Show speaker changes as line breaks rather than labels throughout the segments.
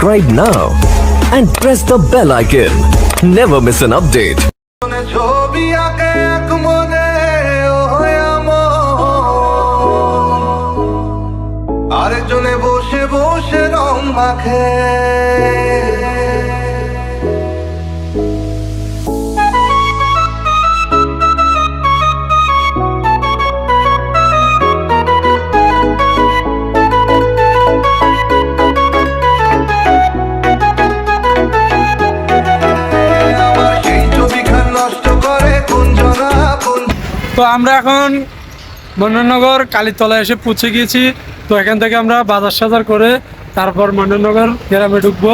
subscribe now and press the bell icon. Never miss an update.
আরেকজনে বসে বসে রং মাখে
তো আমরা এখন মনোনগর কালীতলায় এসে পৌঁছে গিয়েছি। তো এখান থেকে আমরা বাজার সাজার করে তারপর মনোনগর গ্রামে ঢুকবো।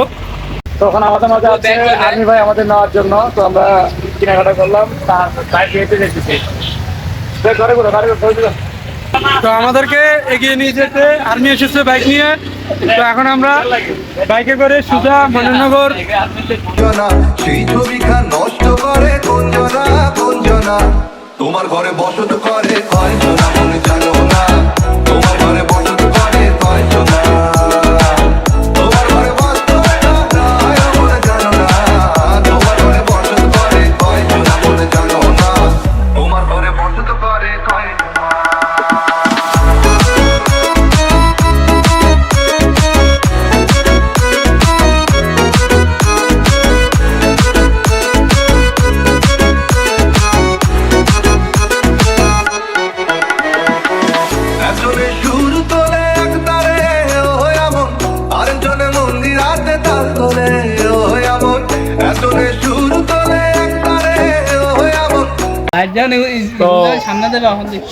তখন আমাদের মাঝে আছে আর্মি ভাই আমাদের নেওয়ার জন্য। তো আমরা কেনাকাটা করলাম, তার বাইক হেঁটে যেতেছি।
তো আমাদেরকে এগিয়ে নিয়ে যেতে আর্মি এসেছে বাইক নিয়ে। তো এখন আমরা বাইকে করে সোজা মনোনগর।
সেই ছবিখান নষ্ট করে কোনজনা কোনজনা, তোমার ঘরে বসত করে কয়জনা মনে জানো না, তোমার ঘরে বসত করে কয়জনা, তোমার ঘরে বসত মনে জানো না, তোমার ঘরে বসত করে কয়জনা মনে জানো না, তোমার ঘরে বসত করে কয়জনা।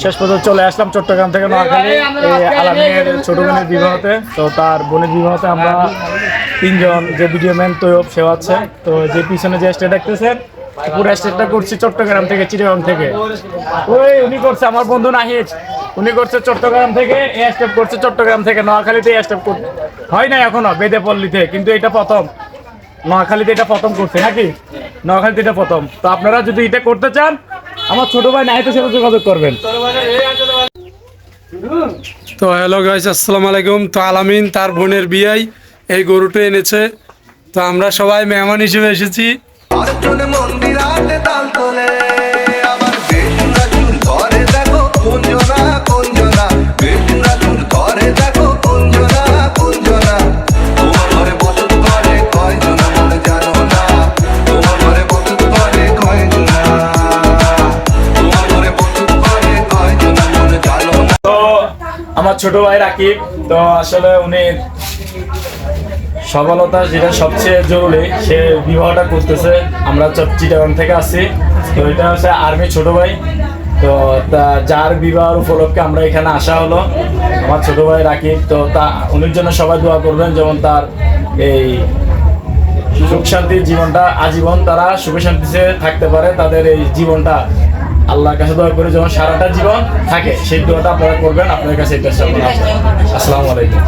শেষ পর্যন্ত চলে আসলাম চট্টগ্রাম থেকে নোয়াখালী আলামিনের ছোট বোনের বিবাহতে। তো তার বোনের বিবাহতে আমরা তিনজন, যে ভিডিও ম্যান তৈয়ব সেও আছে। তো যে পিছনে যে স্টেট দেখতেছেন পুরো স্টেটটা করছি চট্টগ্রাম থেকে, চিটাগাং থেকে। ওই উনি করছে আমার বন্ধু নাহিদ, উনি করছে চট্টগ্রাম থেকে, এ স্টেপ করছে চট্টগ্রাম থেকে। নোয়াখালীতে এ স্টেপ করতে হয় না এখনো, বেদেপল্লিতে, কিন্তু এটা প্রথম। নোয়াখালীতে এটা প্রথম করছে নাকি? নোয়াখালীতে এটা প্রথম। তো আপনারা যদি এটা করতে চান আমার ছোট ভাই নাহিদের সাথে যোগাযোগ করবেন।
তো হ্যালো গাইস, আসসালামু আলাইকুম। তো আলামিন তার বোনের বিয়ায় এই গরুটা এনেছে। তো আমরা সবাই মেহমান হিসেবে এসেছি।
আমার ছোট ভাই রাকিব, তো আসলে উনি সফলতা যেটা সবচেয়ে জরুরি, সে বিবাহটা করতেছে। আমরা চিটাগাং থেকে আসছি। তো এটা হচ্ছে আর্মি ছোট ভাই। তো যার বিবাহের উপলক্ষে আমরা এখানে আসা হলো, আমার ছোট ভাই রাকিব। তো উনির জন্য সবাই দোয়া করবেন, যেমন তার এই সুখ শান্তির জীবনটা আজীবন তারা সুখে শান্তিতে থাকতে পারে। তাদের এই জীবনটা আল্লাহর কাছে দোয়া করে যেমন সারাটা জীবন থাকে, সেই দোয়াটা আপনারা করবেন। আপনার কাছে এটা আসসালামু আলাইকুম।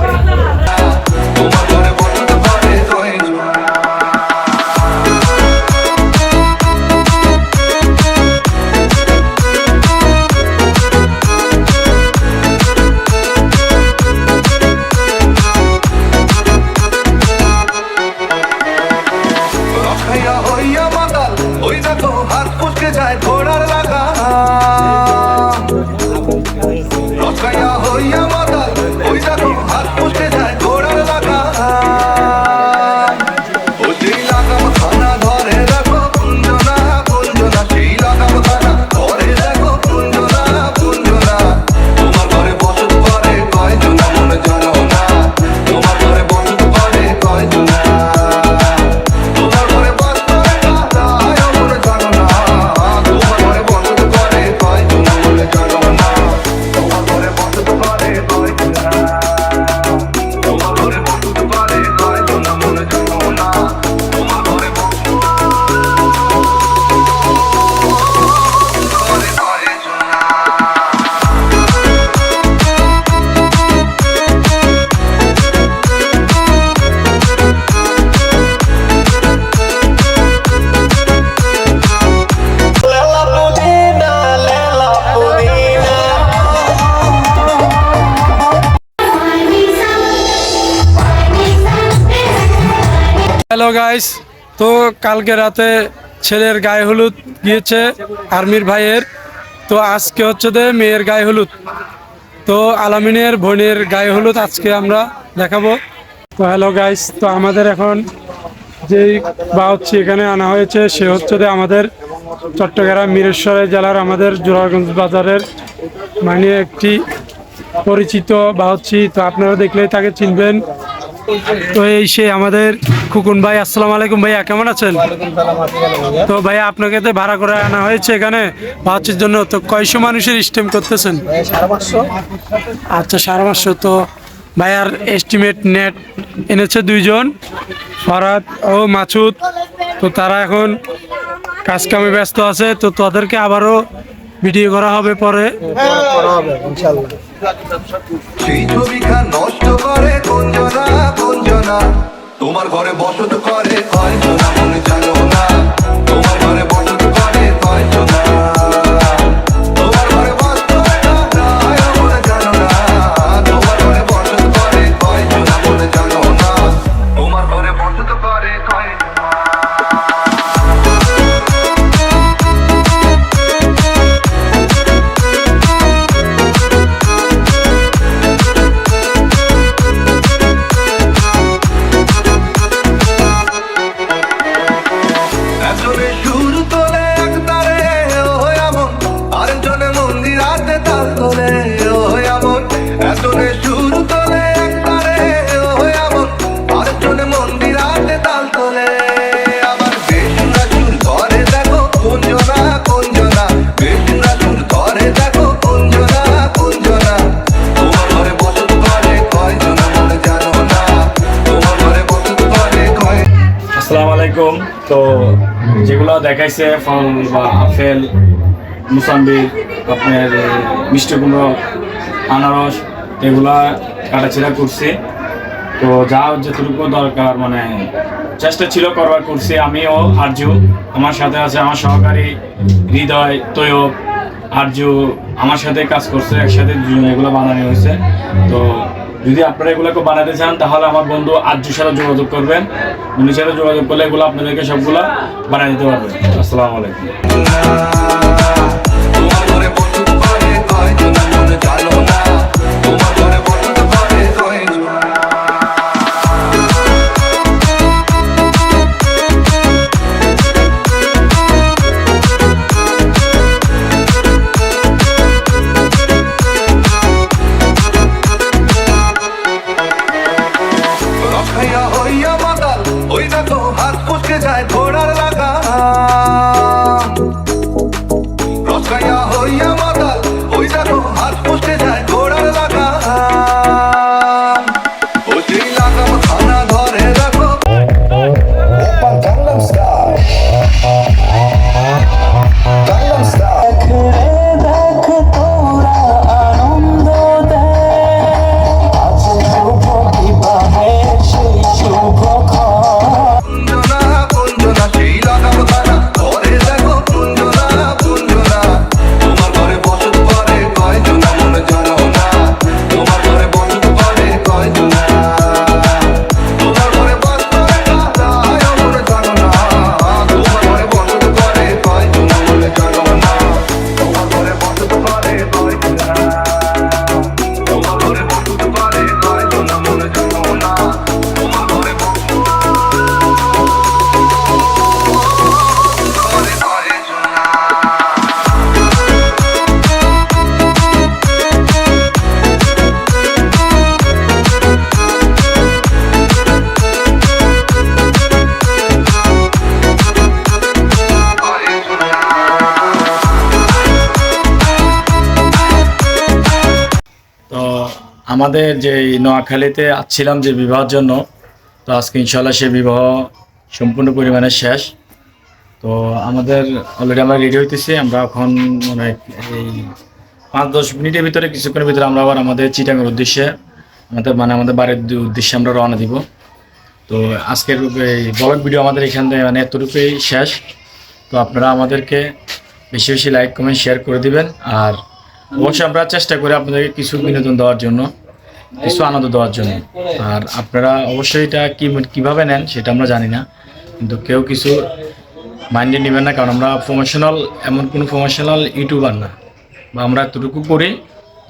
হ্যালো গাইস, তো কালকে রাতে ছেলের গায়ে হলুদ গিয়েছে আর্মির ভাইয়ের, তো আজকে হচ্ছে যে মেয়ের গায়ে হলুদ। তো আলামিনের বোনের গায়ে হলুদ আজকে আমরা দেখাবো। তো হ্যালো গাইস, তো আমাদের এখন যেই বাউচ্ছি এখানে আনা হয়েছে সে হচ্ছে যে আমাদের চট্টগ্রাম মিরেশ্বর জেলার আমাদের জোড়াগঞ্জ বাজারের মানে একটি পরিচিত বাউচ্ছি। তো আপনারা দেখলেই তাকে চিনবেন। তো এই সে আমাদের খুকুন ভাই। আসসালামু আলাইকুম ভাইয়া, কেমন আছেন? তো ভাইয়া আপনাকে তো ভাড়া করে আনা হয়েছে এখানে বাউচ্ছির জন্য, তো কয়শো মানুষের স্টেম করতেছেন?
550।
আচ্ছা 550। তো ভাইয়ার এস্টিমেট নেট এনেছে 2 জন, ফরাদ ও মাসুদ। তো তারা এখন কাজ কামে ব্যস্ত আছে, তো তাদেরকে আবারও ভিডিও করা হবে পরে।
করা হবে ইনশাআল্লাহ।
সেই ছবিখান নষ্ট করে কোনজনা কোনজনা, তোমার ঘরে বসত করে কয়জনা মনে জানো না, তোমার ঘরে বসত করে কয়জনা, তোমার ঘরে বসত মনে জানো না, তোমার ঘরে বসত করে কয়জনা মনে জানো না, তোমার ঘরে বসত করে কয়জনা। একজনে সুর তোলে একতারে ও এমন, আরেকজনে মন্দির হাতে তাল তোলে ও এমন, একজনে সুর তোলে একতারে ও এমন, আরেকজনে মন্দির হাতে তাল তোলে। আবার বেশুরা সুর করে দেখো কোনজনা কোনজনা, বেশুরা সুর করে দেখো কোনজনা কোনজনা, তোমার ঘরে বসত করে কয়জনা মনে জানো না, তোমার ঘরে বসত করে কয়।
আসসালামু আলাইকুম। তো যেগুলো দেখাইছে ফল বা আপেল, মুসাম্বি, আপনার মিষ্টি কুমড়ো, আনারস, এগুলা কাটাছিড়া করছি। তো যা যতটুকু দরকার মানে চেষ্টা ছিল করবার করছি। আমিও আরজু, আমার সাথে আছে আমার সহকারী হৃদয়, তৈয়ব, আরজু আমার সাথে কাজ করছে, একসাথে দুজন এগুলো বানানো হয়েছে। তো যদি আপনারা এগুলোকে বানাতে চান তাহলে আমার বন্ধু আরজুর সাথে যোগাযোগ করবেন, উনির সাথে যোগাযোগ করলে এগুলো আপনাদেরকে সবগুলো বানিয়ে দিতে পারবেন। আসসালামু আলাইকুম।
তোমার ঘরে বসত করে কয়জনা মনে জানো না, তোমার ঘরে বসত করে কয়জনা। রখাইয়া হইয়া মাতাল ওই দেখো হাত ফুসকে যায় ঘোড়ার লাগাম, রখাইয়া হইয়া মাতাল ওই দেখো হাত ফুসকে যায় ঘোড়ার লাগাম, ও সেই লাগাম খানা ধরে দেখো। কুঞ্জনা কুঞ্জনা সেই লাগাম খানা ধরে দেখো কুঞ্জনা কুঞ্জনা, তোমার ঘরে বসত করে কয়জনা মনে জানো না, তোমার ঘরে বসত করে কয়জনা, তোমার ঘরে বসত করে কয়জনা মনে জানো না, তোমার ঘরে বসত করে কয়জনা মনে জানো না, তোমার ঘরে বসত করে কয়জনা, তোমার ঘরে বসত করে কয়জনা মনে জানো না, তোমার ঘরে বসত করে কয়জনা।
তো আমাদের যে নোয়াখালীতে আসছিলাম যে বিবাহের জন্য, তো আজকে ইনশাল্লাহ সে বিবাহ সম্পূর্ণ পরিমাণে শেষ। তো আমাদের অলরেডি আমরা রেডি হইতেছি। আমরা এখন মানে এই 5-10 মিনিটের ভিতরে, কিছুক্ষণের ভিতরে আমরা আবার আমাদের চিটাঙের উদ্দেশ্যে আমাদের বাড়ির উদ্দেশ্যে আমরা রওনা দিব। তো আজকের এই ব্লগ ভিডিও আমাদের এখান থেকে মানে এতটুকুই শেষ। তো আপনারা আমাদেরকে বেশি বেশি লাইক কমেন্ট শেয়ার করে দিবেন। আর অবশ্যই আমরা চেষ্টা করি আপনাদেরকে কিছু বিনোদন দেওয়ার জন্য। কিছু আনন্দ দেওয়ার জন্য। আর আপনারা অবশ্যই এটা কীভাবে নেন সেটা আমরা জানি না, কিন্তু কেউ কিছু মাইন্ডে নেবেন না, কারণ আমরা প্রফেশনাল এমন কোনো প্রফেশনাল ইউটিউবার না, বা আমরা এতটুকু করি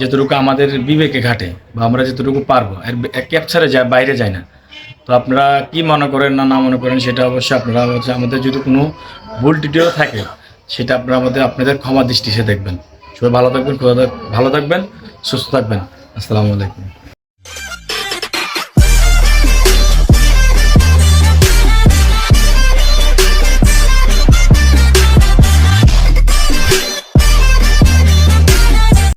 যেতটুকু আমাদের বিবেকে ঘাটে, বা আমরা যেতটুকু পারবো এর ক্যাপচারে যায়, বাইরে যায় না। তো আপনারা কি মনে করেন না না মনে করেন সেটা অবশ্যই আপনারা হচ্ছে, আমাদের যদি কোনো ভুল টিটিও থাকে সেটা আপনারা আপনাদের ক্ষমা দৃষ্টিতে দেখবেন। সবাই ভালো থাকবেন, ভালো থাকবেন, সুস্থ থাকবেন। আসসালামু আলাইকুম।